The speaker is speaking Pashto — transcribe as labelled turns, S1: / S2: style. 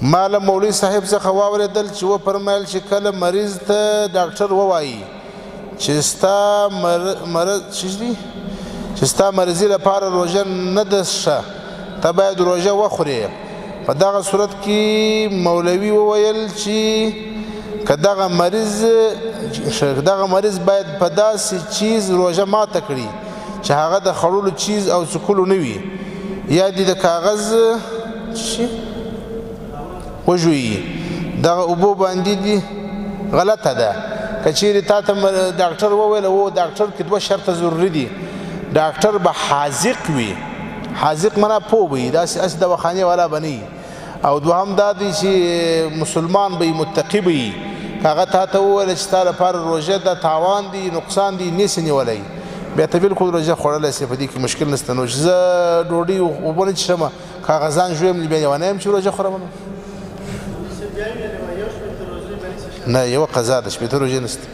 S1: ما له مولوي صاحب څخه واورېدل چې وفرمایل چې کله مریض ته ډاکټر ووایي چې ستا مرضي لپاره روژه نه ده ښه، ته باید روژه وخورې. په دغه صورت کې مولوي وویل چې که دغه مریض باید په داسې چیز روژه ماته کړي چې هغه د خړولو چیز او څکلو نه وي، یا دې د کاغذ وژوي، دغه اوبو باندې دي غلطه ده. که چیرې تا ته ډاکټر وویل او ډاکټر کې دوه شرطه ضروري دي، ډاکټر به حاذق وي، حاذق معنا پوه وي، داسې دواخانې والا به نه وي، او دوهم دا دی چې مسلمان به متقي به وي. که هغه تا ته وویل چې ستا لپاره روژه ده تاوان دی نقصان دی نسې نیولی، بیا ته بلکل روژه خوړلی سې، په دې کې مشکل نشته. نو چې زه ډوډۍ اوبه نه څښم کاغذان ژویم بیا لیونی یم چې روژه خورم؟ نه، یوه قضا ده، شپېته روژې نشته.